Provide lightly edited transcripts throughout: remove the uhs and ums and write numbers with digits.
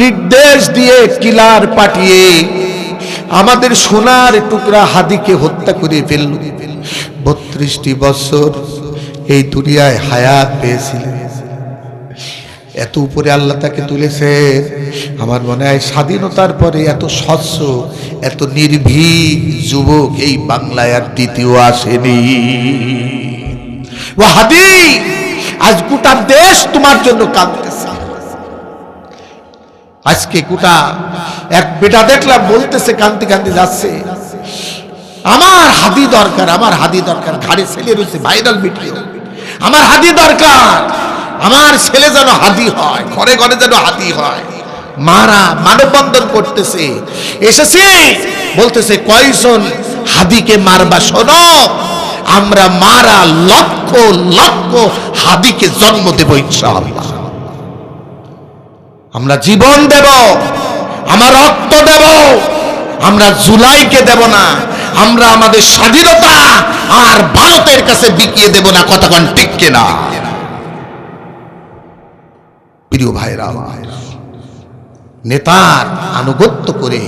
নির্দেশ দিয়ে কিলার পাঠিয়ে আমাদের সোনার টুকরা হাদিকে হত্যা করে ফেলল। 32টি বছর এই দুনিয়ায় হায়াত পেয়েছিলেন, এত উপরে আল্লাহ তাকে তুলেছে। আমার মনে হয় স্বাধীনতার পরে এত স্বচ্ছ, এত নির্ভীক যুবক এই বাংলায় আর দ্বিতীয় আসেনি। ও হাদি, আজ গোটা দেশ তোমার জন্য কাঁদতেছে। আজকে গোটা এক বেটা দেখলাম বলতেছে, কাঁদতে কাঁদতে যাচ্ছে, আমার হাদি দরকার, আমার হাদি দরকার। ঘাড়ে ছেলে রয়েছে, ভাইরাল ভিডিও, আমার হাদি দরকার, আমার ছেলে যেন হাদি হয়, ঘরে ঘরে যেন হাদি হয়। মারা মানববন্ধন করতেছে, এসেছে বলতেছে কয়জন হাদিকে মারবা? শোনো, আমরা মারা লক্ষ লক্ষ হাদিকে জন্ম দেব ইনশাআল্লাহ। আমরা জীবন দেব, আমরা রক্ত দেব, আমরা জুলাইকে দেব না, আমরা আমাদের স্বাধীনতা আর ভারতের কাছে বিকিয়ে দেব না। কতক্ষণ ঠিক কিনা? প্রিয় ভাইরা আমার, নেতার আনুগত্য করে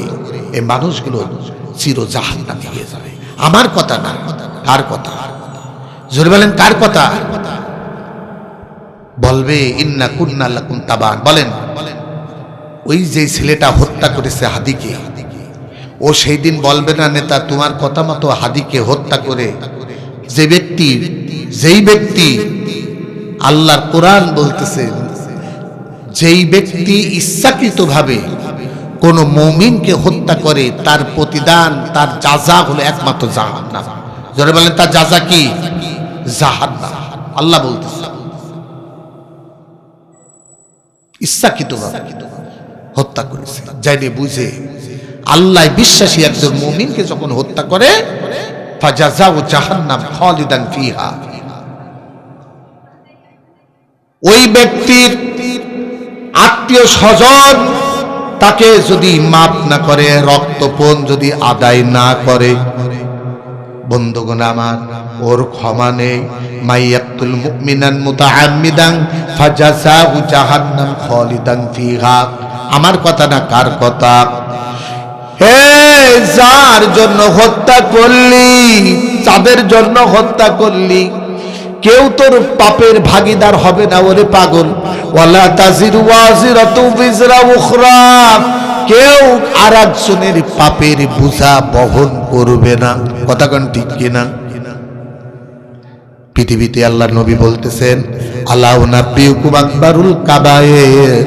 এই মানুষগুলো চির জাহান্নামে হয়ে যাবে। আমার কথা না, কার কথা? জোরে বলেন, কার কথা? বলবে ইন্না কুন্না লাকুম তাবান। বলেন, ওই যে ছেলেটা হত্যা করেছে হাদিকে, ও সেই দিন বলবে না নেতা তোমার কথা মতো হাদিকে হত্যা করে যেই ব্যক্তি আল্লাহর কোরআন বলতেছে, যেই ব্যক্তি ইচ্ছাকৃতভাবে কোন মুমিনকে হত্যা করে তার প্রতিদান, তার জাযা হলো একমাত্র জাহান্নাম। যারা বলেন তার জাযা কি? জাহান্নাম। আল্লাহ বলতেছে ইচ্ছাকৃতভাবে হত্যা করেছে, জানে বুঝে আল্লাহ বিশ্বাসী একজন মুমিনকে যখন হত্যা করে, ফাজাযাউ জাহান্নাম খালিদান ফিহা। ওই ব্যক্তির আত্মীয় স্বজন তাকে যদি মাপ না করে, রক্তপণ যদি আদায় না করে, বন্ধুগণ আমার, ওর ক্ষমা নেই। মাইয়াকতুল মুমিনান মুতাআম্মিদান ফাজাযাউ জাহান্নাম খালিদান ফিহা। আমার কথা না, কার কথা? হে যার জন্য হত্যা করলি, যাদের জন্য হত্যা করলি, কেউ তোর পাপের ভাগীদার হবে না। ওরে পাগল, ওয়ালা তাজিরু ওয়াজিরাতু বিজরা উখরা, কেউ আরেকজনের পাপের বোঝা বহন করবে না। কথা কোন ঠিক কিনা? পৃথিবীতে আল্লাহ নবী বলতেছেন, আলা উনাব্বিউকুম আকবারুল কাবায়ের,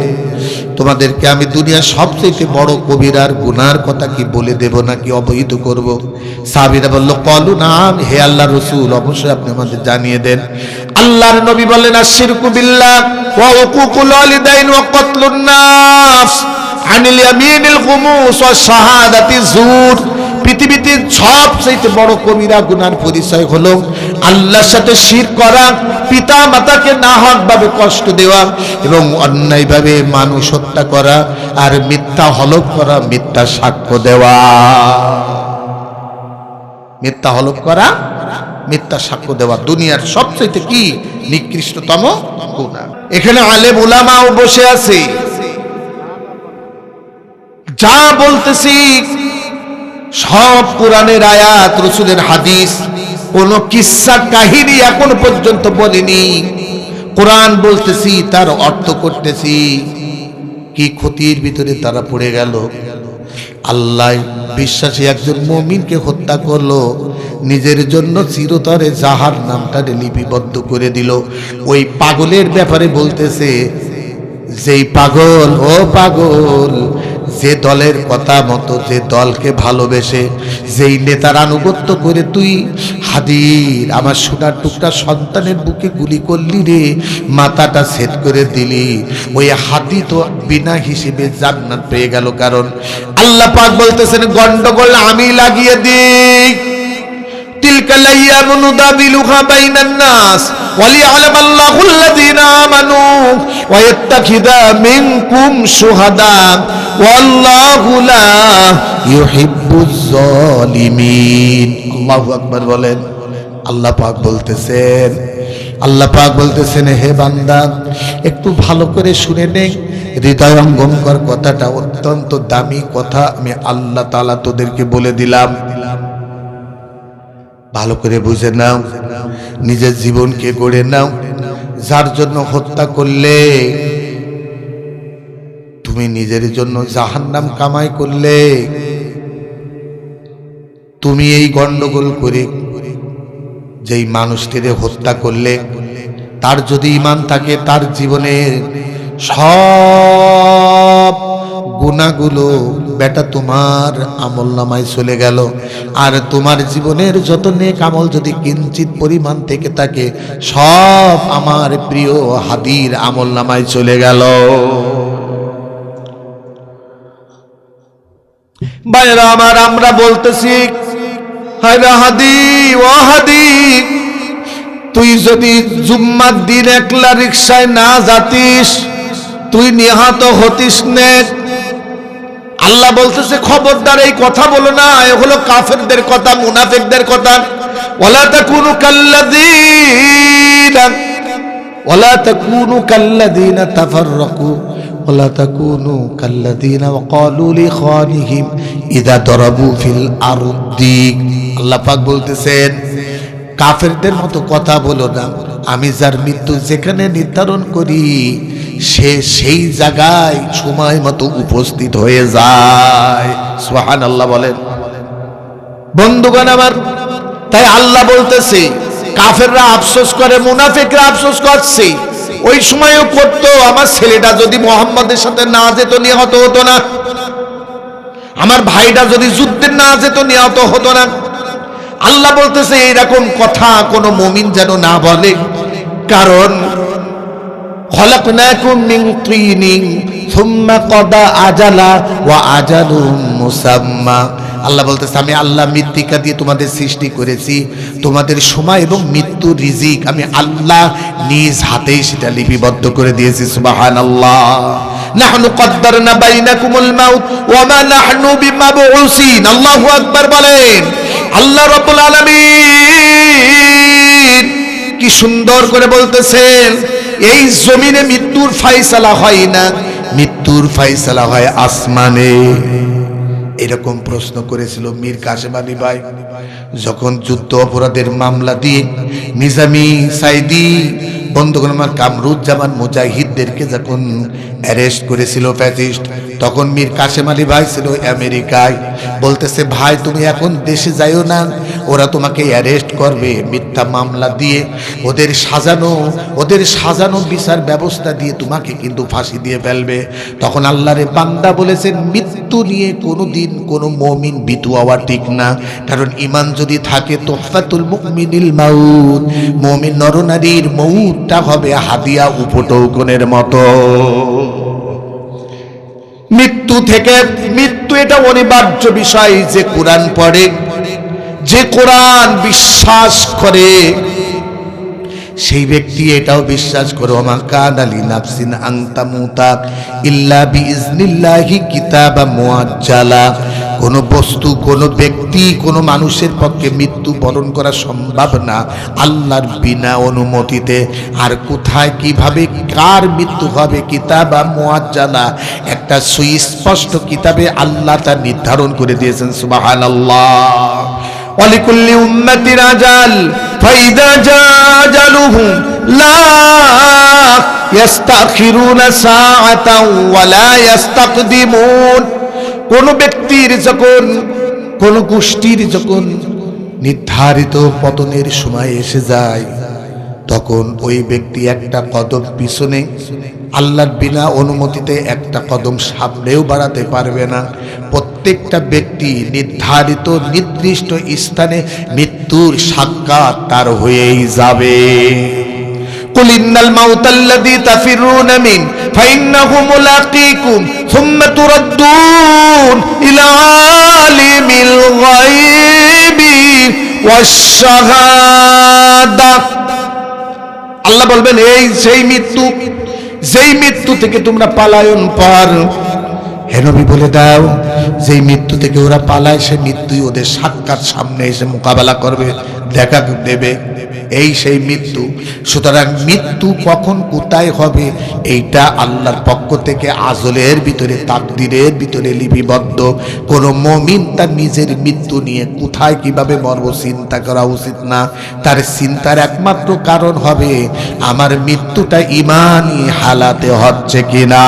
তোমাদেরকে আমি দুনিয়ার সবচেয়ে বড় কবিরার গুনার কথা কি বলে দেব নাকি অবহিত করব? সাহাবীরা বলল, ক্বালু নাম, হে আল্লাহর রাসূল অবশ্যই আপনি আমাদের জানিয়ে দেন। আল্লাহর নবী বললেন, আশরিকু বিল্লাহ ওয়া উকুকুল ওয়ালিদাইন ওয়া কতলুন নাফস আনিল ইয়ামিনিল গুমুস ওয়া শাহাদাতি যুর। পৃথিবীতে সবচেয়ে বড় কবিরা গুনার পরিচয় হলো আল্লাহর সাথে শিরক করা, পিতা মাতাকে নাহক ভাবে কষ্ট দেওয়া এবং অন্যায়ভাবে মানুষ হত্যা করা, আর মিথ্যা হলফ করা, মিথ্যা সাক্ষ্য দেওয়া। মিথ্যা হলফ করা, মিথ্যা সাক্ষ্য দেওয়া দুনিয়ার সবচেয়ে কি নিকৃষ্টতম গুনাহ। এখানে আলেম উলামাও বসে আছে, যা বলতেছি সব কোরআনের আয়াত, রাসূলের হাদিস, কোন কিসসা কাহিনী এখন পর্যন্ত বলিনি। কোরআন বলতেছি, তার অর্থ করতেছি। কি ক্ষতির ভিতরে তারা পড়ে গেল। আল্লাহ বিশ্বাসী একজন মুমিনকে হত্যা করলো, নিজের জন্য চিরতরে জাহান্নামটা লিপিবদ্ধ করে দিল। ওই পাগলের ব্যাপারে বলতেছে, যেই পাগল, ও পাগল, যে দলের কথা মতো, যে দলকে ভালোবেসে, যেই নেতার আনুগত্য করে তুই হাদির আমার সোনার টুকরা সন্তানের বুকে গুলি করলি রে, মাথাটা সেট করে দিলি, ওই হাদি তো বিনা হিসেবে জান্নাত পেয়ে গেল। কারণ আল্লাহ পাক বলতেছেন, গন্ডগোল আমি লাগিয়ে দিই। তিলকাল আইয়ামু নুদাবিলুহা বাইনান নাস ওয়ালিয়ালাম আল্লাহুল্লাযীনা আমানু ওয়া ইয়াত্তাখিযা মিনকুম শুহাদা ওয়াল্লাহু লা ইউহিব্বুয যালিমিন। আল্লাহু আকবার বলেন। আল্লাহ পাক বলতেছেন, হে বান্দা একটু ভালো করে শুনে নে, হৃদয়ঙ্গমকর কথাটা অত্যন্ত দামি কথা, আমি আল্লাহ তাআলা তোদেরকে বলে দিলাম, ভালো করে বুঝে নাও, নিজের জীবনকে গড়ে নাও। যার জন্য হত্যা করলে তুমি নিজের জন্য জাহান্নাম কামাই করলে। তুমি এই গন্ডগোল করে যেই মানুষটিরে হত্যা করলে, তার যদি ঈমান থাকে, তার জীবনের সব গুনাহগুলো বেটা তোমার আমলনামায় চলে গেল। আর তোমার জীবনের যত নেক আমল যদি কিঞ্চিত পরিমাণ থেকে থাকে, সব আমার প্রিয় হাদির আমলনামায় চলে গেল। ভাইরা আমার, আমরা বলতেছি, হায়রে হাদি, ও হাদি, তুই যদি জুম্মার দিন একলা রিকশায় না যাতিস, তুই নিহত হতিস নে। আল্লাহ বলতেছে খবরদার এই কথা বলো না, এ হলো কাফেরদের কথা, মুনাফিকদের কথা। ওয়ালা তাকুনু কাল্লাযীনা তাফাররাকু ওয়ালা তাকুনু কাল্লাযীনা ক্বালু লিখানিহিম ইযা দারাবু ফিল আরদি। আল্লাহ পাক বলতেছেন, কাফেরদের মতো কথা বলো না। আমি যার মৃত্যু যেখানে নির্ধারণ করি, সে সেই জায়গায় সময় মতো উপস্থিত হয়ে যায়। সুবহানাল্লাহ বলেন। বন্ধুগণ আমার, তাই আল্লাহ বলতেছে, কাফেররা আফসোস করে, মুনাফিকরা আফসোস করছে। ওই সময়ও করতো, আমার ছেলেটা যদি মুহাম্মাদের সাথে না যেত, নিহত হতো না। আমার ভাইটা যদি যুদ্ধে না যেত, নিহত হতো না। আল্লাহ বলতেছে এইরকম কথা কোন মুমিন যেন না বলে, কারণ খলাকনাকুম মিন তিনিন সুম্মা কদা আজালা ওয়া আজালুম মুসাম্মা। আল্লাহ বলতেছে, আমি আল্লাহ মৃত্তিকা দিয়ে তোমাদের সৃষ্টি করেছি, তোমাদের সময় এবং মৃত্যু রিজিক আমি আল্লাহ নিজ হাতেই সেটা লিপিবদ্ধ করে দিয়েছি। সুবহানাল্লাহ। নাহনু কদ্দারনা বাইনাকুমুল মাউত ওয়া মা নাহনু বিমাবউসিন। আল্লাহু আকবার বলেন। আল্লাহ রাব্বুল আলামিন কি সুন্দর করে বলতেছেন, এই জমিনে মৃত্যুর ফায়সালা হয় না, মৃত্যুর ফায়সালা হয় আসমানে। এরকম প্রশ্ন করেছিল মীর কাসেম আলী ভাই, যখন যুদ্ধ অপরাধের মামলা দিয়ে নিজামী সাইদি, বন্ধুগণ আমার, কামরুজ্জামান মুজাহিদদেরকে যখন অ্যারেস্ট করেছিল ফ্যাসিস্ট, তখন মীর কাসেম আলী ভাই ছিল আমেরিকায়। বলতেছে, ভাই তুমি এখন দেশে যাইও না, ওরা তোমাকে অ্যারেস্ট করবে, মিথ্যা মামলা দিয়ে ওদের সাজানো বিচার ব্যবস্থা দিয়ে তোমাকে কিন্তু ফাঁসি দিয়ে ফেলবে। তখন আল্লাহরে বান্দা বলেছেন, মৃত্যু নিয়ে কোনোদিন কোনো মুমিন ভীতু হওয়া ঠিক না, কারণ ঈমান যদি থাকে তোহফাতুল মুমিনিল মাউত, মুমিন নরনারীর মউতটা হবে হাদিয়া উপটৌকনের মতো। মৃত্যু এটা অনিবার্য বিষয়। যে কোরআন পড়ে, যে কোরআন বিশ্বাস করে, সেই ব্যক্তি এটাও বিশ্বাস করে, ওমা কানা লিনাফসিন আন তামুতা ইল্লা বিইজনিল্লাহি কিতাবাম মুআজ্জালা। কোনো বস্তু, কোনো ব্যক্তি, কোনো মানুষের পক্ষে মৃত্যু বরণ করা সম্ভব না আল্লাহর বিনা অনুমতিতে। আর কোথায়, কিভাবে, কার মৃত্যু হবে, কিতাবাম মুআজ্জালা, একটা সুস্পষ্ট কিতাবে আল্লাহ তা নির্ধারণ করে দিয়েছেন। সুবহানাল্লাহ। ওয়ালিকুল্লি উম্মাতিন আজাল ফাইদা জাআজালুহুম লা ইস্তাখিরুনা সাআতাও ওয়া লা ইস্তাকদিমুন। কোন ব্যক্তির যখন, কোন গোষ্ঠীর যখন নির্ধারিত পতনের সময় এসে যায়, তখন ওই ব্যক্তি একটা কদম পিছনে, আল্লাহর বিনা অনুমতিতে একটা কদম সামনেও বাড়াতে পারবে না। প্রত্যেকটা ব্যক্তি নির্ধারিত নির্দিষ্ট স্থানে মৃত্যুর সাক্ষাৎ তার হয়েই যাবে। কুল ইন্নাল মাউতাল্লাযী তাফিরুনা মিন ফাইন্নাহু মুলাকীকুম সুম্মা তুরাদ্দুন ইলা আলিমিল গায়বি ওয়াশ শাহাদা। আল্লাহ বলবেন, এই যেই মৃত্যু থেকে তোমরা পালায়ন পার, হে নবী বলে দাও, যেই মৃত্যু থেকে ওরা পালায়, সে মৃত্যুই ওদের সাক্ষাৎ সামনে এসে মোকাবেলা করবে। দেখা দেবে, এই সেই মৃত্যু। সুতরাং মৃত্যু কখন কোথায় হবে এইটা আল্লাহর পক্ষ থেকে আজলের ভিতরে, তাকদীরের ভিতরে লিপিবদ্ধ। কোনো মুমিন তার নিজের মৃত্যু নিয়ে কোথায় কিভাবে মরব চিন্তা করা উচিত না। তার চিন্তার একমাত্র কারণ হবে আমার মৃত্যুটা ঈমানি হালাতে হচ্ছে কিনা।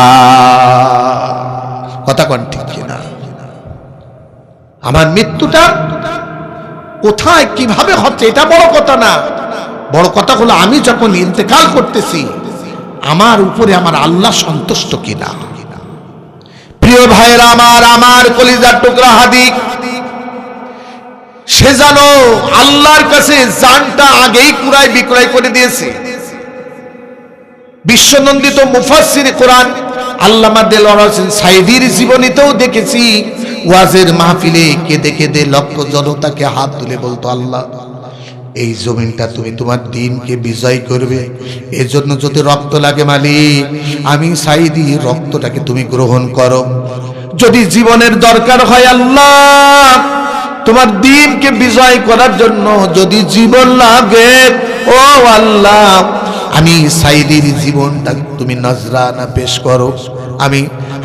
কথা কোন ঠিক কিনা? আমার মৃত্যুটা কোথায় কিভাবে হচ্ছে এটা বড় কথা না। বড় কথা হলো আমি যখন ইন্তেকাল করতেছি আমার উপরে আমার আল্লাহ সন্তুষ্ট কিনা। প্রিয় ভাইরা আমার কলিজার টুকরা হাদি, সে জানো আল্লাহর কাছে জানটা আগেই কুরাই বিক্রয় করে দিয়েছে। বিশ্বনন্দিত মুফাসসির কোরআন আল্লামা দেলওয়ার হোসেন সাইদির জীবনীতেও দেখেছি, ওয়াজের মাহফিলে কেঁদে কেঁদে লক্ষ জনতাকে হাত তুলে বলতো, আল্লাহ এই জমিনটা তুমি তোমার দ্বীনকে বিজয় করবে, এজন্য যদি রক্ত লাগে মালিক আমি সাইদি রক্তটাকে তুমি গ্রহণ করো। যদি জীবনের দরকার হয় আল্লাহ তোমার দ্বীনকে বিজয় করার জন্য যদি জীবন লাগে, ও আল্লাহ আমি সাইদির জীবনটা তুমি নজরানা পেশ করো,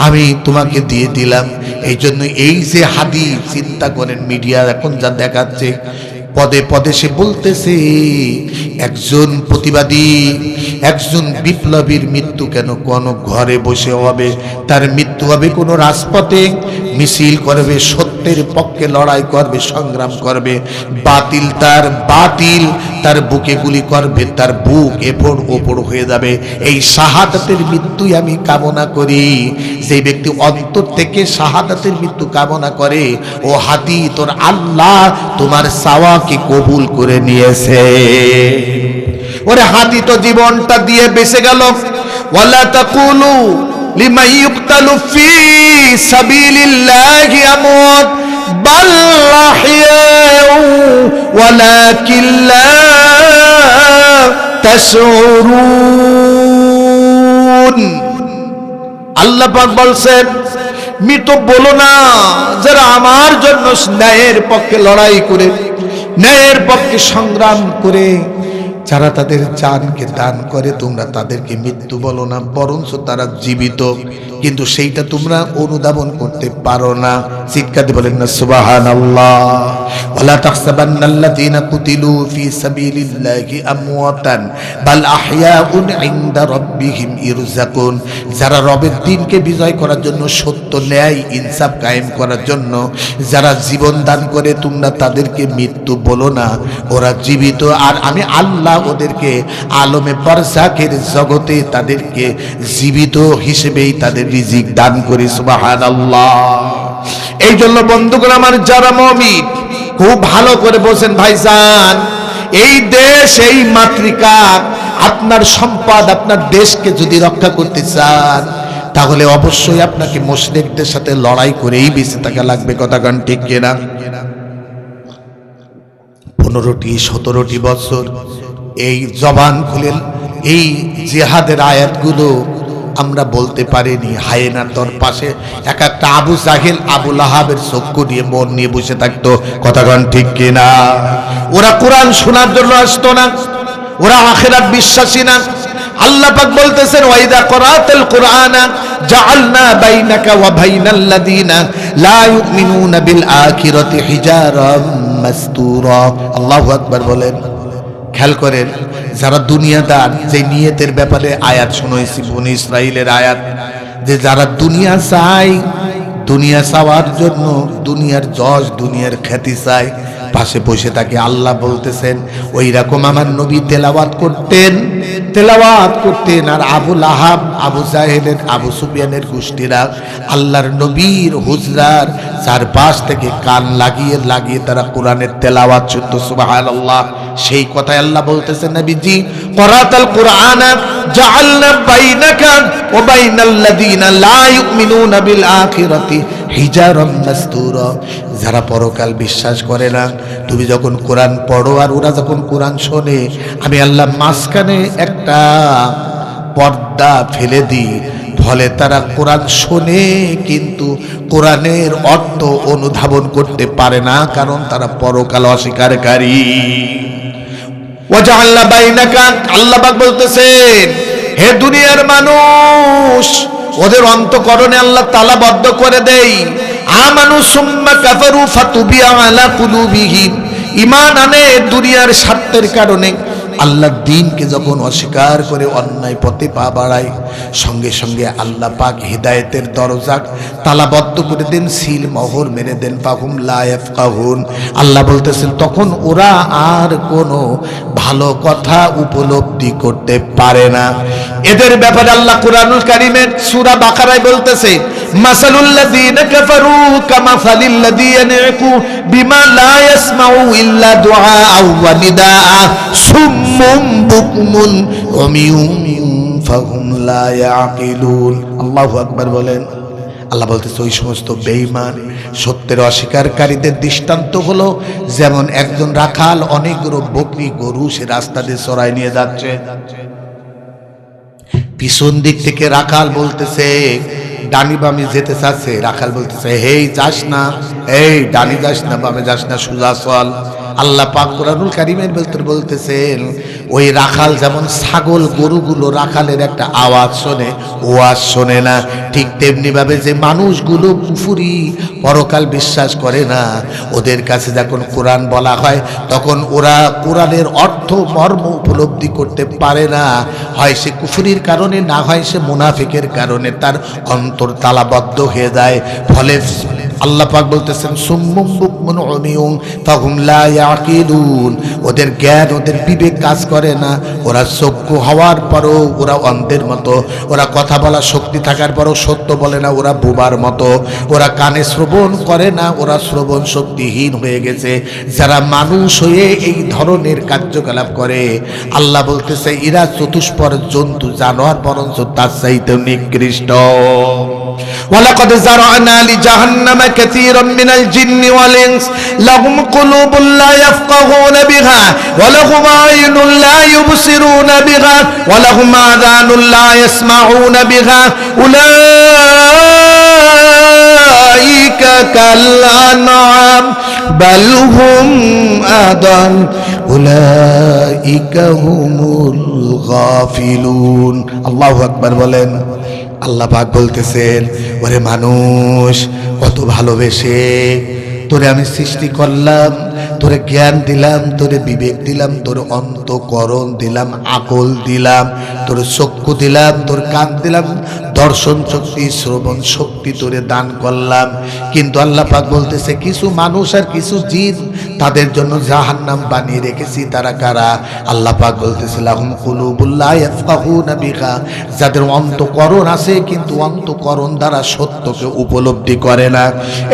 আমি তোমাকে দিয়ে দিলাম। এই জন্য এই যে হাদিস চিন্তা করেন, মিডিয়া এখন যা দেখাচ্ছে পদে পদে সে বলতেছে একজন প্রতিবাদী, একজন বিপ্লবীর মৃত্যু কেন কোনো ঘরে বসে হবে, তার মৃত্যু হবে কোনো রাজপথে মিছিল করবে, সত্যের পক্ষে লড়াই করবে, সংগ্রাম করবে। বাতিল তার বুকে গুলি করবে, তার বুক এপড় ওপড় হয়ে যাবে। এই শাহাদাতের মৃত্যুই আমি কামনা করি। যে ব্যক্তি অন্তর থেকে শাহাদাতের মৃত্যু কামনা করে, ও হাদি তোর আল্লাহ তোমার চাওয়াকে কবুল করে নিয়েছে। ওরে হাদি তো জীবনটা দিয়ে বেঁচে গেল। ওয়ালা তাকুলু লিমান ইউকতালু ফি সাবিলিল্লাহি আমওয়াত বাল আহইয়াউ ওয়ালাকিন লা তাশউরুন। আল্লাহ পাক বলছেন মৃত বলো না যারা আমার জন্য ন্যায়ের পক্ষে লড়াই করে, ন্যায়ের পক্ষে সংগ্রাম করে যারা তাদের জানকে দান করে, তোমরা তাদেরকে মৃত্যু বলো না, বরঞ্চ তারা জীবিত, কিন্তু সেইটা তোমরা অনুধাবন করতে পারো না। চিৎকারে বলেন না সুবহানাল্লাহ। ওয়ালা তাহসাবান্নাল্লাযীনা কুতিলু ফি সাবিলিল্লাহি আমওয়াতান বাল আহইয়াউন ইনদা রাব্বিহিম ইরযাকুন। যারা রবের দ্বীনকে বিজয় করার জন্য, সত্য ন্যায় ইনসাফ কায়েম করার জন্য যারা জীবন দান করে, তোমরা তাদেরকে মৃত্যু বলো না, ওরা জীবিত। আর আমি আল্লাহ ওদেরকে আলমে বারজাখের জগতে তাদেরকে জীবিত হিসেবেই তাদের রিজিক দান করি। সুবহানাল্লাহ। এই জন্য বন্ধুগণ আমার যারা মুমিন খুব ভালো করে বলছেন, ভাইজান এই দেশ, এই মাতৃকা, আপনার সম্পদ, আপনার দেশকে যদি রক্ষা করতে চান তাহলে অবশ্যই আপনাকে মুশরিকদের সাথে লড়াই করেই বেঁচে থাকা লাগবে। কথা গান ঠিক কিনা? 15-17টি বছর এই জবান খুলে এই জিহাদের আয়াতগুলো আমরা বলতে পারিনি। হায়েনার তোর পাশে এক একটা আবু জাহেল, আবু লাহাবের চক্ষু নিয়ে মন নিয়ে বসে থাকতো। কথাগণ ঠিক কিনা? ওরা কোরআন শোনার জন্য আসতো না, ওরা আখিরাত বিশ্বাসী না। আল্লাহ পাক বলতেছেন ওয়াইদা করাতাল কুরআনা জাআলনা বাইনাকা ওয়া বাইনাল্লাযিনা লা ইউমিনুনা বিল আখিরাতি হিজারাম মাসতুরা। আল্লাহু আকবার বলেন। খেয়াল করেন, যারা দুনিয়াদার, যে নিয়তের ব্যাপারে আয়াত শুনেছি বনি ইসরাইলের আয়াত, যে যারা দুনিয়া চায়, দুনিয়া চাওয়ার জন্য দুনিয়ার যশ, দুনিয়ার খ্যাতি চায়, পাশে বসে থাকে। আল্লাহ বলতেছেন ওই রকম আমার নবী তেলাওয়াত করতেন। আর আবু লাহাব, আবু জাহেলের, আবু সুফিয়ানের গোষ্ঠীরা আল্লাহর নবীর হুজরার চারপাশ থেকে কান লাগিয়ে লাগিয়ে তারা কোরআনের তেলাওয়াত শুনতো। সুবহানাল্লাহ। সেই কথাই আল্লাহ বলতেছেন, নবীজি করাতাল কুরআনা জাআলনা বাইনাকা ওয়া বাইনাল্লাযিনা লা ইউমিনুনা বিল আখিরাতি হিজারাম মাসতুরা। যারা পরকাল বিশ্বাস করে না, তুমি যখন কোরআন পড়ো আর ওরা যখন কোরআন শোনে, আমি আল্লাহ মাঝখানে একটা পর্দা ফেলে দিই, ফলে তারা কোরআন শোনে কিন্তু কোরআনের অর্থ অনুধাবন করতে পারে না, কারণ তারা পরকাল অস্বীকারী। ওয়াজআলনা বাইনাকা, আল্লাহ পাক বলতেছেন হে দুনিয়ার মানুষ, ওদের অন্তঃকরণে আল্লাহ তালাবদ্ধ করে দেই। আমানু সুম্মা কাফারু ফাতুবিয়া আলা কুলুবিহিম, ঈমান আনে দুনিয়ার স্বার্থের কারণে, আল্লাহর দ্বীনকে যখন অস্বীকার করে অন্যায় পথে পা বাড়ায়, সঙ্গে সঙ্গে আল্লাহ পাক হিদায়েতের দরজা তালাবদ্ধ করে দেন, সিল মোহর মেরে দেন। ফাহুম লা ইয়াফকাহুন, আল্লাহ বলতেছেন তখন ওরা আর কোনো ভালো কথা উপলব্ধি করতে পারে না। এদের ব্যাপারে আল্লাহ কুরআনুল কারীমের সূরা বাকারায় বলতেছে মাসালুল লাযীনা কাফারু কামাসালিল লাযী ইয়ানকু বিমা লা ইয়াসমাউ ইল্লা দুআআ ওয়া নিদাআ সুম্মুম বুকমুন উমিয়ুম ফাহুম লা ইয়াকিলুন। আল্লাহু আকবার বলেন। আল্লাহ বলতেছে ওই সমস্ত বেঈমান সত্যের অস্বীকারীদের দৃষ্টান্ত হলো যেমন একজন রাখাল অনেকগুলো বকরি গরু সে রাস্তা দিয়ে চড়াই নিয়ে যাচ্ছে, পিছন দিক থেকে রাখাল বলতেছে ডানি বামে যেতে চাচ্ছে, রাখাল বলতেছে হেই যাস না, এই ডানি যাস না, বামে যাস না, সোজা চল। আল্লাহ পাক কুরআনুল কারীমের ভিতর বলতেছেন ওই রাখাল যেমন ছাগল গরুগুলো রাখালের একটা আওয়াজ শোনে, ওয়াজ শোনে না, ঠিক তেমনি ভাবে যে মানুষগুলো কুফরি পরকাল বিশ্বাস করে না, ওদের কাছে যখন কোরআন বলা হয় তখন ওরা কোরআনের অর্থ মর্ম উপলব্ধি করতে পারে না। হয় সে কুফরির কারণে, না হয় সে মুনাফিকের কারণে তার অন্তর তালাবদ্ধ হয়ে যায়। ফলে আল্লাহ পাক বলতেছেন সুম্মুম বুকমুন উমিয়ুম ফাহুম লা ইয়াকিলুন, ওদের জ্ঞান ওদের বিবেক কাজ করে না, ওরা চক্ষু হওয়ার পরও ওরা অন্ধের মতো, ওরা কথা বলা শক্তি থাকার পরও সত্য বলে না, ওরা বোবার মতো, ওরা কানে শ্রবণ করে না, ওরা শ্রবণ শক্তিহীন হয়ে গেছে। যারা মানুষ হয়ে এই ধরনের কার্যকলাপ করে আল্লাহ বলতেছে এরা চতুষ্পর জন্তু জানোয়ার বরঞ্চ তার চাইতে নিকৃষ্ট। ওয়ালাকাদ যারা'না লিজাহান্নামা কাসীরাম মিনাল জিন্নি ওয়াল ইনস লাহুম কুলুবুন লা ইয়াফকাহুনা বিহা ওয়া লাহুম আ'য়ুনুন লা ইউবসিরুনা বিহা ওয়া লাহুম আযানুন লা ইয়াসমাউনা বিহা উলাইকা কাল আনআম বাল হুম আদাল উলাইকা হুমুল গাফিলুন। আল্লাহু আকবার বলেন। আল্লাহ পাক বলতেছেন ওরে মানুষ, কত ভালোবেসে তোরে আমি সৃষ্টি করলাম, তোরে জ্ঞান দিলাম, তোরে বিবেক দিলাম, তোর অন্তঃকরণ দিলাম, আকল দিলাম, তোর চক্ষু দিলাম, তোর কান দিলাম, দর্শন শক্তি শ্রবণ শক্তি তোরে দান করলাম। কিন্তু আল্লাহ পাক বলতেছে কিছু মানুষ আর কিছু জিন তাদের জন্য জাহান্নাম বানিয়ে রেখেছি। তারা কারা? আল্লাহ পাক বলতেছে লাহুম কুলুবুন লা ইয়াফকাহুনা বিহা, যাদের অন্তঃকরণ আছে কিন্তু অন্তঃকরণ দ্বারা সত্যকে উপলব্ধি করে না।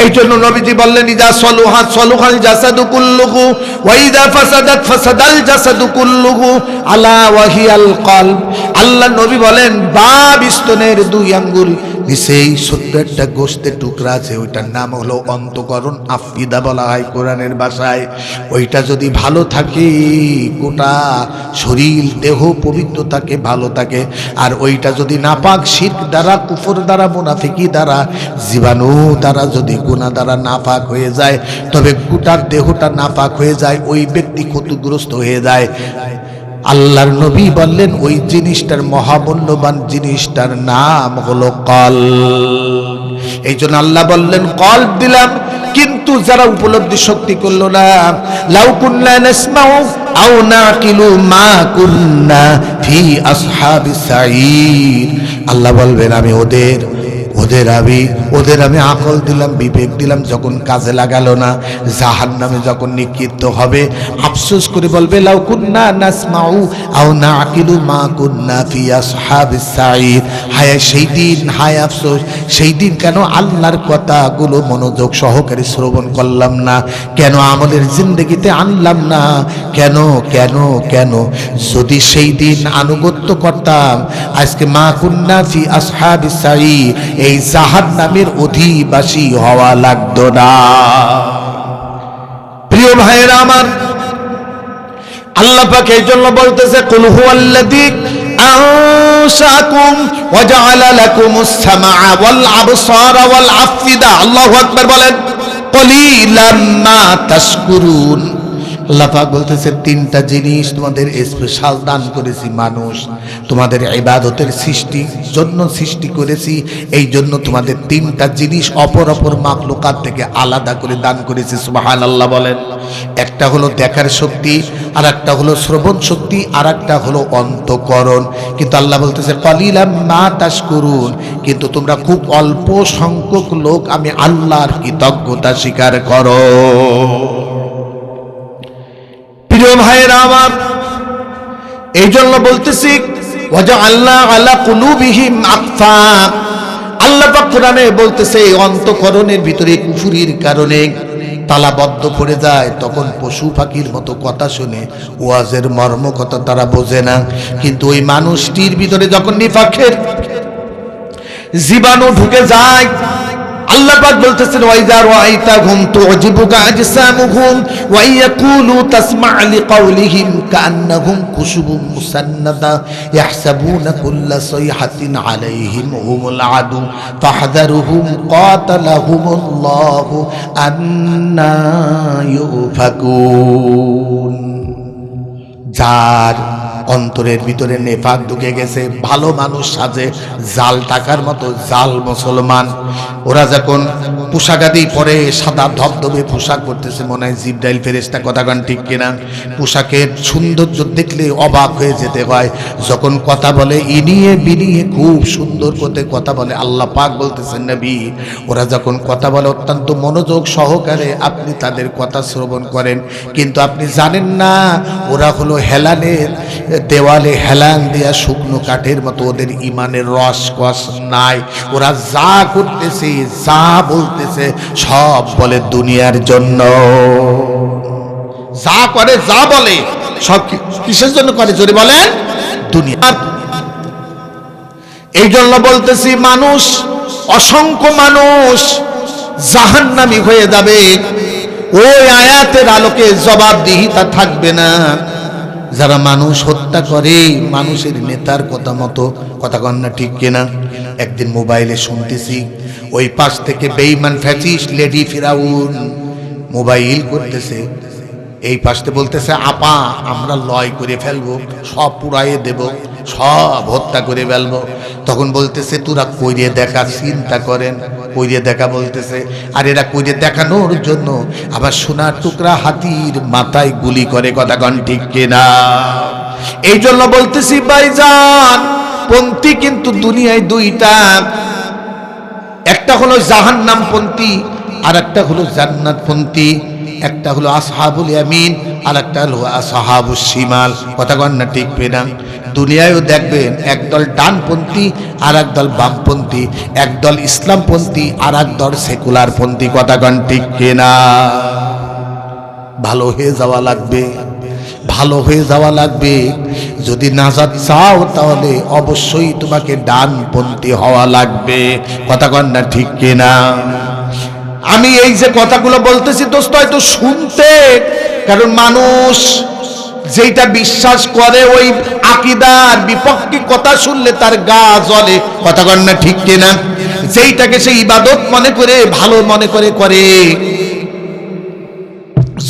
এই জন্য নবীজি বললেন ইদা সলুহা সলুহাল জাসাদু কুল্লুহু ওয়া ইদা ফাসাদাত ফাসাদাল জাসাদু কুল্লুহু আলা ওয়া হিয়াল কলব। আল্লাহ নবী বলেন বাপ স্তনের দুই আঙ্গুল নিচেই ছোট্ট একটা গোশতের টুকরা আছে, ওইটার নাম হলো অন্তঃকরণ, আফিদা বলা হয় কোরআনের ভাষায়। ওইটা যদি ভালো থাকে গোটা শরীর দেহ পবিত্র থাকে, ভালো থাকে। আর ওইটা যদি নাপাক শিরক দ্বারা, কুফর দ্বারা, মুনাফিকি দ্বারা, জীবাণু দ্বারা, যদি গুনাহ দ্বারা নাপাক হয়ে যায় তবে গোটার দেহটা নাপাক হয়ে যায়, ওই ব্যক্তি ক্ষতিগ্রস্ত হয়ে যায়। আল্লাহর নবী বললেন ওই জিনিসটার মহামূল্যবান জিনিসটার নাম হলো কলব। এই জন্য আল্লাহ বললেন কলব দিলাম, কিন্তু যারা উপলব্ধি শক্তি করলো না, লাউ কুন্না নাসমাউ আও নাকিলু মা কুন্না ফি আসহাবিস সাঈর। আল্লাহ বলবেন আমি ওদের আমি আকল দিলাম, বিবেক দিলাম, যখন কাজে লাগালো না, জাহান্নামে যখন নিক্ষিপ্ত হবে আফসোস করে বলবে লাউ কুন্না নাসমাউ আও নাকিলু মা কুন্না ফি আসহাবিস সাঈর। হায় সেই দিন, হায় আফসোস সেই দিন, কেন আল্লাহর কথাগুলো মনোযোগ সহকারে শ্রবণ করলাম না, কেন আমলের জিন্দেগিতে আনলাম না, কেন কেন কেন? যদি সেই দিন আনুগত্য করতাম আজকে মা কুন্না ফি আসহাবিস সাঈর এই জাহান্নামের অধিবাসী হওয়া লাগতো না। প্রিয় ভাইরা আমার, আল্লাহ পাক এই জন্য বলতেছে কুল হুয়াল্লাযী আনশাকুম ওয়া জাআলা লাকুমুস সামআ ওয়াল আবসারা ওয়াল আফিদা। আল্লাহু আকবার বলেন। কলিলাম মা তাশকুরুন। আল্লাহ পাক বলতেছে তিনটা জিনিস তোমাদের স্পেশাল দান করেছি মানুষ, তোমাদের ইবাদতের সৃষ্টির জন্য সৃষ্টি করেছি, এই জন্য তোমাদের তিনটা জিনিস অপর অপর মাখলুকাত থেকে আলাদা করে দান করেছি। সুবহানাল্লাহ বলেন। একটা হলো দেখার শক্তি, আর একটা হলো শ্রবণ শক্তি, আর একটা হলো অন্তঃকরণ। কিন্তু আল্লাহ বলতেছে কালিলাম মা তাশকুরুন, কিন্তু তোমরা খুব অল্প সংখ্যক লোক আমি আল্লাহর কৃতজ্ঞতা স্বীকার করো। প্রিয় ভাইয়েরা আমার, এই জন্য বলতেছি ওয়াজআলনা আলা কুলুবিহিম আকফা। আল্লাহ পাক কোরআনে বলতেছে অন্তঃকরণের ভিতরে কুফরির কারণে তালাবদ্ধ পড়ে যায়, তখন পশু পাখির মতো কথা শুনে ওয়াজের মর্ম কথা তারা বোঝে না। কিন্তু ওই মানুষটির ভিতরে যখন নিফাকের জীবাণু ঢুকে যায়, আল্লাহ পাক বলতেছেন ওয়াইজা রাআইতাহুম তু'জিবুকা আজসামুহুম ওয়া ইয়াকুলু তাসমা' লিকাওলিহিম কান্নাহুম কুশুবুম মুসান্নাদা ইয়াহসাবুনা কুল্লা সাইহাতিন আলাইহিম হুমুল আদু ফাহযারুহুম কাতালাহুমুল্লাহু আন্না ইউফাকুন। যার অন্তরের ভিতরে নেফাক ঢুকে গেছে, ভালো মানুষ সাজে, জাল টাকার মতো জাল মুসলমান। ওরা যখন পোশাকাদি পরে সাদা ধবধবে পোশাক পরতেছে, মনে হয় জিবরাইল ফেরেশতা, কথাগান ঠিক কিনা? পোশাকের সৌন্দর্য দেখলে অবাক হয়ে যেতে হয়। যখন কথা বলে ইনিয়ে বিনিয়ে খুব সুন্দর করে কথা বলে। আল্লাহ পাক বলতেছেন নবী, ওরা যখন কথা বলে অত্যন্ত মনোযোগ সহকারে আপনি তাদের কথা শ্রবণ করেন, কিন্তু আপনি জানেন না ওরা হলো হেলানের দেওয়ালে হেলান দেয়া শুকনো কাঠের মতো, ওদের ইমানের রস কস নাই। ওরা যা করতেছে যা বলতেছে সব বলে দুনিয়ার জন্য। যা করে যা বলে সব কিসের জন্য করে জোরে বলেন? দুনিয়া। এই জন্য বলতেছি মানুষ, অসংখ্য মানুষ জাহান্নামী হয়ে যাবে। ওই আয়াতের আলোকে জবাবদিহিতা থাকবে না। যারা মানুষ হত্যা করে মানুষের নেতার কথা মতো, কথা কন না ঠিক কিনা? একদিন মোবাইলে শুনতেছি ওই পাশ থেকে বেঈমান ফ্যাসিস্ট লেডি ফিরাউন মোবাইল করতেছে, এই পাশে বলতেছে আপা আমরা লয় করে ফেলবো, সব পুড়াইয়ে দেব, সব হত্যা করে ফেলবো। তখন বলতেছে তোরা কইরে দেখা, চিন্তা করেন কইরে দেখা বলতেছে। আর এরা কইরে দেখানোর জন্য আবার সোনার টুকরা হাতির মাথায় গুলি করে, কথা কন ঠিক কিনা? এই জন্য বলতেছি ভাইজান, পন্থী কিন্তু দুনিয়ায় দুইটা, একটা হলো জাহান্নাম পন্থী আর একটা হলো জান্নাত পন্থী। একটা হলো আসহাবুল ইয়ামিন আর একটা হলো আসহাবুস শিমাল, কথা কন না ঠিক পেনা? দুনিয়ায়ও দেখবেন একদল ডানপন্থী আর একদল বামপন্থী, একদল ইসলামপন্থী আর একদল সেকুলার পন্থী, কথা কন ঠিক কিনা? ভালো হয়ে যাওয়া লাগবে, ভালো হয়ে যাওয়া লাগবে। যদি নাজাত চাও তাহলে অবশ্যই তোমাকে ডানপন্থী হওয়া লাগবে, কথা কন না ঠিক কিনা? আমি এই যে কথাগুলো বলতেছি দোস্ত হয়তো শুনতে, কারণ মানুষ যেটা বিশ্বাস করে ওই আকীদার বিপক্ষে কথা শুনলে তার গা জ্বলে, কথা কন না ঠিক কিনা? যেইটাকে সে ইবাদত মনে করে ভালো মনে করে করে,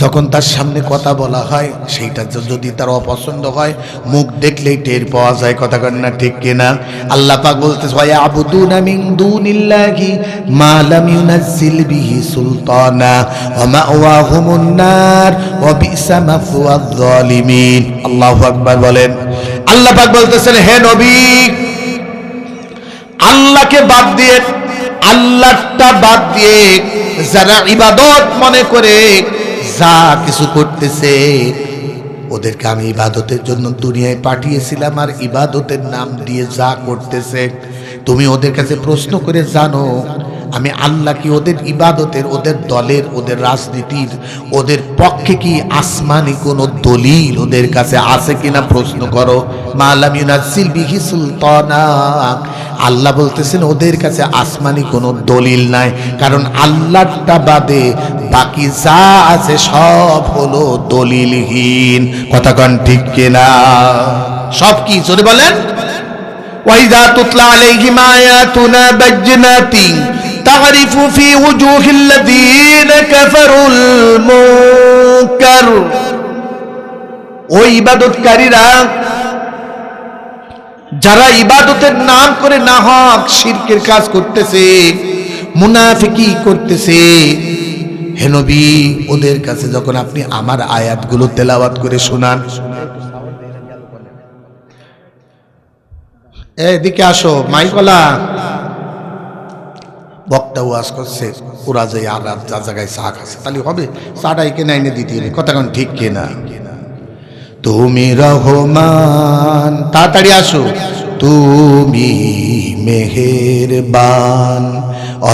যখন তার সামনে কথা বলা হয় সেইটা যদি তার অপছন্দ হয় মুখ দেখলেই টের পাওয়া যায়, কথা কন না ঠিক কিনা? আল্লাহ পাক বলতেছে ওয়া ইয়াবুদুনা মিন দুনিল্লাহি মা লাম ইউনাজ্জিল বিহি সুলতানা ওয়া মাওয়াহুমুন নার ওয়া বিসা মাসওয়ায যালিমিন। আল্লাহু আকবার বলেন। আল্লাহ পাক বলতেছেন হে নবী, আল্লাহকে বাদ দিয়ে, আল্লাহটা বাদ দিয়ে যারা ইবাদত মনে করে যা কিছু করতেছে, ওদেরকে আমি ইবাদতের জন্য দুনিয়ায় পাঠিয়েছিলাম, আর ইবাদতের নাম দিয়ে যা করতেছে তুমি ওদের কাছে প্রশ্ন করে জানো আমি আল্লাহ কি ওদের ইবাদতের, ওদের দলের, ওদের রাজনীতির, ওদের পক্ষে কি আসমানি কোনো দলিল ওদের কাছে আছে কিনা প্রশ্ন করো। মা লাম ইউনাজ্জিল বিহি সুলতানা, আল্লাহ বলতেছেন ওদের কাছে আসমানি কোনো দলিল নাই, কারণ আল্লাহটা বাদে বাকি যা আছে সব হলো দলিলহীন, কথা কন ঠিক কিনা? সব কি জোরে বলেন? ওয়াইযা তুতলা আলাইহিম আয়াতুনা বাজ্জিনাতিন তারিফু ফি ওয়ুজুহিল লাযীনা কাফারুল মুনকার ওই ইবাদতকারীরা যারা ইবাদতের নাম করে না হক শিরকের কাজ করতেছে, মুনাফিকি করতেছে, হে নবী ওদের কাছে যখন আপনি আমার আয়াতগুলো তেলাওয়াত করে শোনান, এদিকে আসো মাইকলা, বক্তা ওয়াজ করছে, ওরা যে আর যা জায়গায় চা খাচ্ছে তাহলে হবে, চাটা এখানে এনে দিতে হবে, কথা কোন ঠিক কিনা? তুমি রহমান, তাড়াতাড়ি আসো, তুমি মেহেরবান,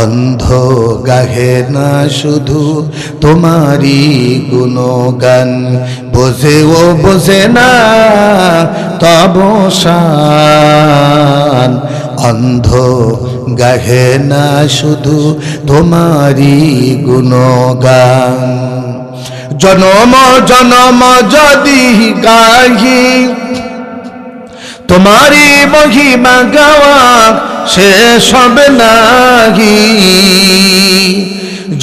অন্ধ গাহে না শুধু তোমারই গুণগান, বোঝে ও বোঝে না তব শান, অন্ধ গাহে না শুধু তোমারই গুণগান। জনম জনম যদি গাহি তোমারি মহিমা গাওয়া শেষ হবে নাহি,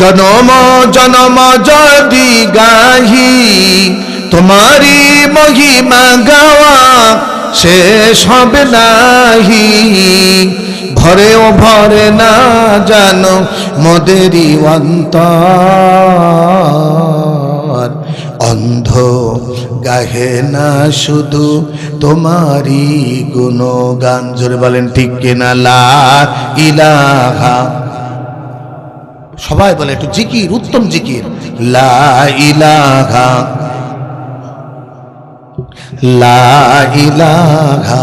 জনম জনম যদি গাহি তোমারি মহিমা গাওয়া শেষ হবে নাহি, ভরেও ভরে না জানো মোদেরই অন্তর, অন্ধ গাহে না শুধু তোমারই গুণগান। জোরে বলেন ঠিক কিনা? লা ইলাহা, সবাই বলে একটু জিকির, উত্তম জিকির, লা ইলাহা, লা ইলাহা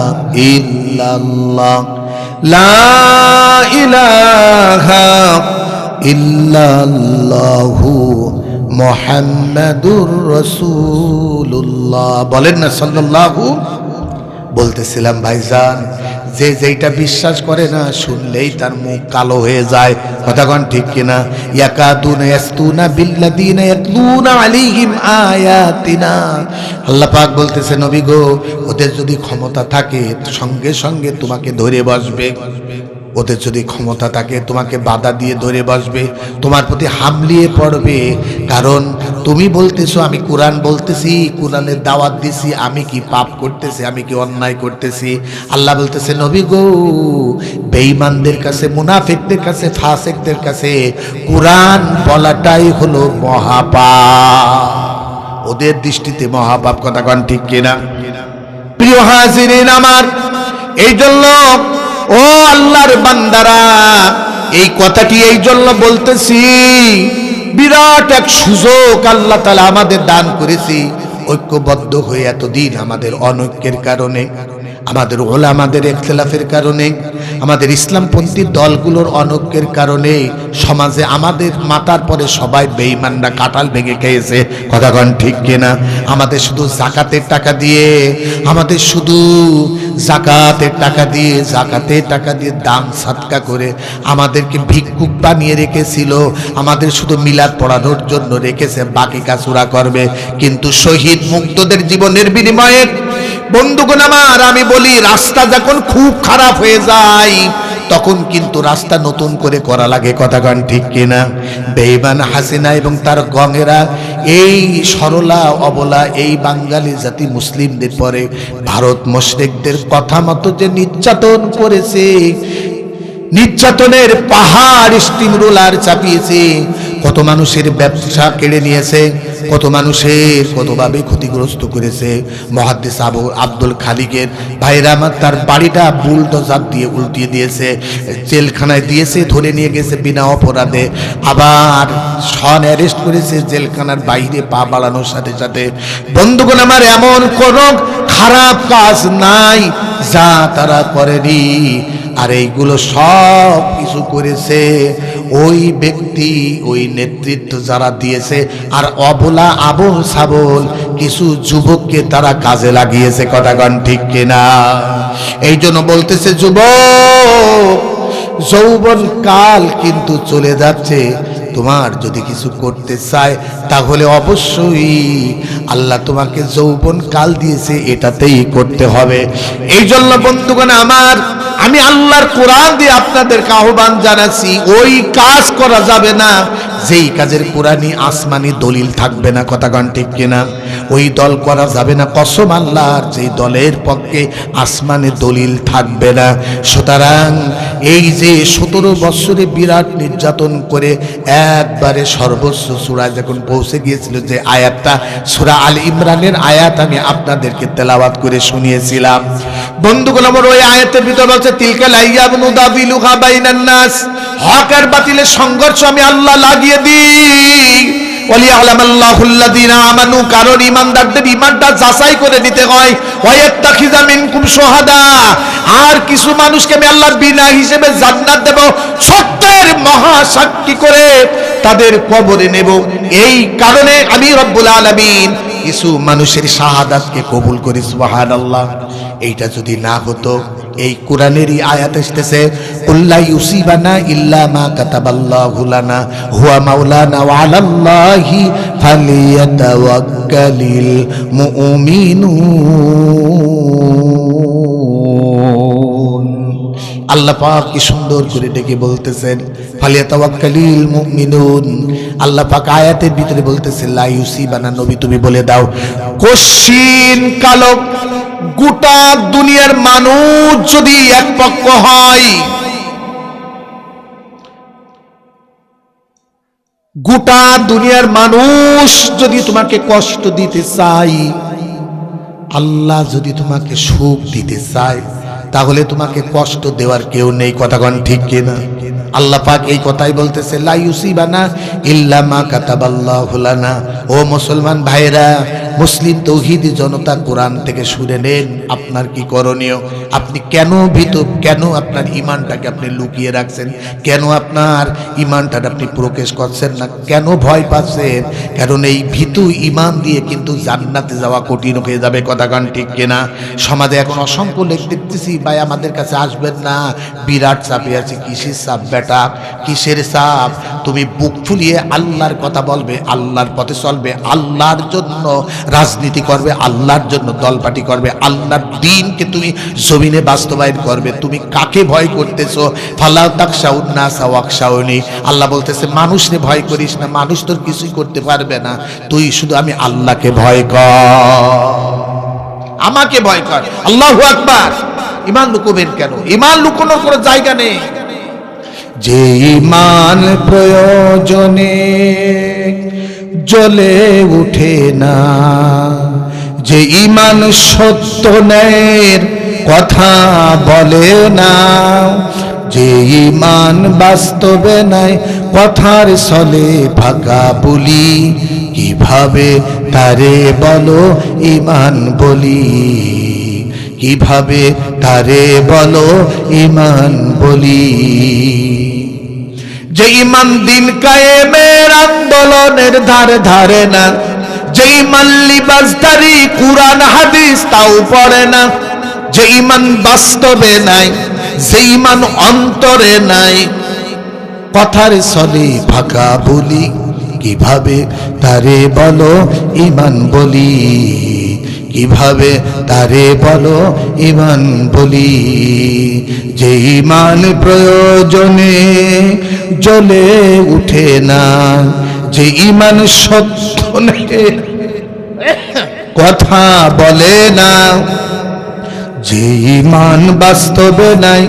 ইল্লাল্লাহ, লা ইলাহা ইল্লাল্লাহু মুহাম্মাদুর রাসূলুল্লাহ। বলেন না সাল্লাল্লাহু। বলতেছিলাম ভাইজান, যে যেটা বিশ্বাস করে না শুনলেই তার মুখ কালো হয়ে যায়, কথা কোন ঠিক কিনা? ইয়াকাদুনা ইয়াসতুনা বিল্লাযিনা ইয়াতলুনা আলাইহিম আয়াতিনা। আল্লাহ পাক বলতেছে নবী গো, ওদের যদি ক্ষমতা থাকে সঙ্গে সঙ্গে তোমাকে ধরে বসবে, ওদের যদি ক্ষমতা থাকে তোমাকে বাধা দিয়ে ধরে বসবে, তোমার প্রতি হামলিয়ে পড়বে, কারণ তুমি বলতেছো আমি কোরআন বলতেছি, কোরআনের দাওয়াত দিছি, আমি কি পাপ করতেছি, আমি কি অন্যায় করতেছি। আল্লাহ বলতেছে নবী গো, বেঈমানদের কাছে, মুনাফিকদের কাছে, ফাসিকদের কাছে কোরআন বলাটাই হলো মহাপাপ, ওদের দৃষ্টিতে মহাপাপ, কথা কোন ঠিক কিনা? প্রিয় হাজিরিন আমার, এই জন্য ও আল্লাহর বান্দারা, এই কথাটি এই জন্য বলতেছি, বিরাট এক সুযোগ আল্লাহ তাআলা আমাদের দান করেছি, ঐক্যবদ্ধ হয়ে এতদিন আমাদের অনৈক্যের কারণে, আমাদের ওলামাদের ইখতিলাফের কারণে, আমাদের ইসলামপন্থী দলগুলোর অনৈক্যের কারণে সমাজে আমাদের মাথার পরে সবাই বেঈমানরা কাঁঠাল ভেঙে খেয়েছে, কথা কোন ঠিক কিনা? আমাদের শুধু যাকাতের টাকা দিয়ে, আমাদের শুধু যাকাতের টাকা দিয়ে, যাকাতের টাকা দিয়ে দান সাদকা করে আমাদেরকে ভিক্ষুক বানিয়ে রেখেছিল, আমাদের শুধু মিলাদ পড়ানোর জন্য রেখেছে, বাকি কাজ ওরা করবে। কিন্তু শহীদ মুক্তদের জীবনের বিনিময়ে বন্ধুগণ আমার, আমি বলি রাস্তা যখন খুব খারাপ হয়ে যায় তখন কিন্তু রাস্তা নতুন করে করা লাগে, কথা কোন ঠিক কিনা? বেঈমান হাসিনা এবং তার গঙেরা এই সরলা অবলা এই বাঙালি জাতি মুসলিমদের পরে ভারত মুশরিকদের কথা মতো যে নির্যাতন করেছে, নির্যাতনের পাহাড় স্টিম রোলার চাপিয়েছে, কত মানুষের ব্যবসা কেড়ে নিয়েছে, কত মানুষের কতভাবে ক্ষতিগ্রস্ত করেছে। মুহাদ্দিস আবু আব্দুল খালিকের ভাইরা আমার, তার বাড়িটা বুলডোজার দিয়ে উল্টিয়ে দিয়েছে, জেলখানায় দিয়েছে, ধরে নিয়ে গেছে বিনা অপরাধে, আবার সন অ্যারেস্ট করেছে, জেলখানার বাইরে পা বাড়ানোর সাথে সাথে। বন্ধুগণ আমার, এমন কোন খারাপ কাজ নাই যা তারা করেনি, আর এইগুলো সব কিছু করেছে ওই ব্যক্তি, ওই নেতৃত্ব যারা দিয়েছে, আর অবলা আবল সাবল কিছু যুবককে তারা কাজে লাগিয়েছে, কথা কোন ঠিক কিনা? এই জন্য বলতেছে যুবক, যৌবন কাল কিন্তু চলে যাচ্ছে, তোমার যদি কিছু করতে চায় তাহলে অবশ্যই আল্লাহ তোমাকে যৌবন কাল দিয়েছে, এটাতেই করতে হবে। এই জন্য বন্ধুগণ আমার, আমি আল্লাহর কোরআন দিয়ে আপনাদেরকে আহ্বান জানাচ্ছি, ওই কাজ করা যাবে না যেই কাজের কোরআনি আসমানি দলিল থাকবে না, কথা গান ঠিক কিনা, ওই দল করা যাবে না। কসম আল্লাহর, যেই দলের পক্ষে আসমানে দলিল থাকবে না। সুতরাং এই যে 17 বছরে বিরাট নির্যাতন করে একবারে সর্বোচ্চ সূরা যখন পৌঁছে গিয়েছিল, যে আয়াতটা সূরা আল ইমরানের আয়াত আমি আপনাদেরকে তেলাওয়াত করে শুনিয়েছিলাম। বন্ধুগণ আমার, ওই আয়াতের ভিতর বলছে তিলকা লাইয়াবু নুদাবিলুহা বাইনান নাস, হক আর বাতিলের সংঘর্ষ আমি আল্লাহ লাগিয়ে দিই। ওয়ালিয়ালামাল্লাহুল্লাযীনা আমানু, কারণ ঈমানদারদের ঈমানটা যাচাই করে নিতে হয়। ওয়ায়াত্তাখিযা মিনকুম শুহাদা, আর কিছু মানুষকে আমি আল্লাহ বিনা হিসেবে জান্নাত দেব, সত্যের মহাসাক্ষী করে তাদের কবরে নেব। এই কারণে আমি রব্বুল আলামিন কিছু মানুষের শাহাদাতকে কবুল করি। সুবহানাল্লাহ। এইটা যদি না হতো, এই কোরআনেরই আয়াত এসেছে, কুল্লা ইউসিবানা ইল্লা মা কাতাবাল্লাহু লানা হুয়া মাওলানা ওয়া আলাল্লাহি ফালিয়াতাওয়াক্কালিল মুমিনুন। আল্লাহ পাক কি সুন্দর করে ডেকে বলতেছেন ফালিয়াতাওয়াক্কালিল মুমিনুন। আল্লাহ পাক আয়াতের ভিতরে বলতেছে লা ইউসিবানা, নবী তুমি বলে দাও, কশিন কালো গোটা দুনিয়ার মানুষ যদি এক পক্ষ হয়, গোটা দুনিয়ার মানুষ যদি তোমাকে কষ্ট দিতে চায়, আল্লাহ যদি তোমাকে সুখ দিতে চায়, তাহলে তোমাকে কষ্ট দেওয়ার কেউ নেই। কথাগণ ঠিক কিনা? আল্লাহ পাক এই কথাই বলতেছে লা ইউসিবানা ইল্লা মা কাতাবাল্লাহু লানা। ও মুসলমান ভাইরা, মুসলিম তৌহিদি জনতা, কোরআন থেকে শুনে নেন আপনার কি করণীয়। আপনি কেন ভীত, কেন আপনার ঈমানটাকে আপনি লুকিয়ে রাখছেন, কেন আপনার ঈমানটা আপনি প্রকাশ করছেন না, কেন ভয় পাচ্ছেন? কারণ এই ভীতু ঈমান দিয়ে কিন্তু জান্নাতে যাওয়া কঠিন হয়ে যাবে। কথা গান ঠিক কিনা? সমাজে এখন অসংখ্য লোক দেখতেছি, ভাই আমাদের কাছে আসবেন না, বিরাট চাপে আছে। কিসের চাপ বেটা, কিসের চাপ? তুমি বুক ফুলিয়ে আল্লাহর কথা বলবে, আল্লাহর পথে চলবে, আল্লাহর জন্য রাজনীতি করবে, আল্লাহর জন্য দলপাটি করবে, আল্লাহর দ্বীনকে তুমি জমিনে বাস্তবায়ন করবে। তুমি কাকে ভয় করতেছো? ফালা তাখশাউন নাসা ওয়াখশাউনি। আল্লাহ বলতেছে মানুষকে ভয় করিস না, মানুষ তোর কিছুই করতে পারবে না, তুই শুধু আমি আল্লাহকে ভয় কর, আমাকে ভয় কর। আল্লাহু আকবার। ঈমান লুকোবেন কেন? ঈমান লুকোনোর কোনো জায়গা নেই। যে ঈমান প্রয়োজনে জ্বলে উঠে না, যে ঈমান সত্য ন্যায়ের কথা বলে না, যে ঈমান বাস্তবে নাই কথার ছলে ফাঁকা বলি, কিভাবে তারে বলো ঈমান বলি, কিভাবে তারে বলো ঈমান বলি। যে ঈমান দিন কায়েমের আন্দোলনের ধারে ধারে না, যে ঈমান লিবাসদারি কুরআন হাদিস তাও পড়ে না, যে ঈমান বাস্তবে নাই, যে ঈমান অন্তরে নাই, কথার ছলে ফাঁকা বলি, কিভাবে তারে বলো ঈমান বলি, কিভাবে তারে বলো ঈমান বলি। যে ঈমান প্রয়োজনে জ্বলে উঠে না, যে ঈমান সত্য কথা বলে না, যে ঈমান বাস্তবে নাই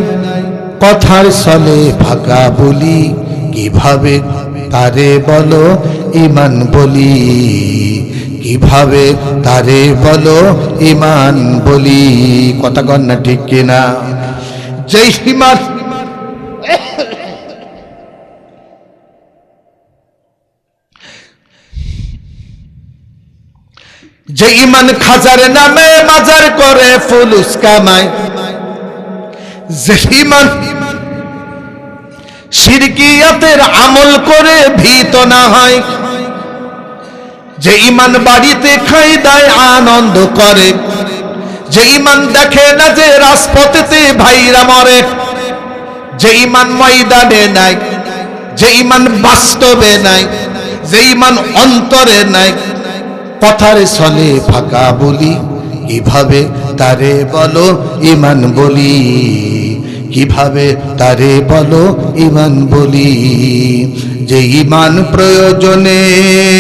কথার ছলে ফাঁকা বলি, কিভাবে তারে বলো ঈমান বলি, কিভাবে তারে বলো ঈমান বলি। কথা কন না ঠিক কিনা? যেই ঈমান যে ঈমান খাজার নামে মাজার করে ফুলুস কামায়, যে ঈমান শিরকিয়াতের আমল করে ভীত না হয়, যে ঈমান বাড়িতে খাই দায় আনন্দ করে, যে ঈমান দেখে না যে রাজপথেতে ভাইরা মরে, যে ঈমান ময়দানে নাই, যে ঈমান বাস্তবে নাই, যে ঈমান অন্তরে নাই, কথার ছলে ফাঁকা বলি, কিভাবে তারে বলো ঈমান বলি, কিভাবে তারে বলো ঈমান বলি। যে ঈমান প্রয়োজনে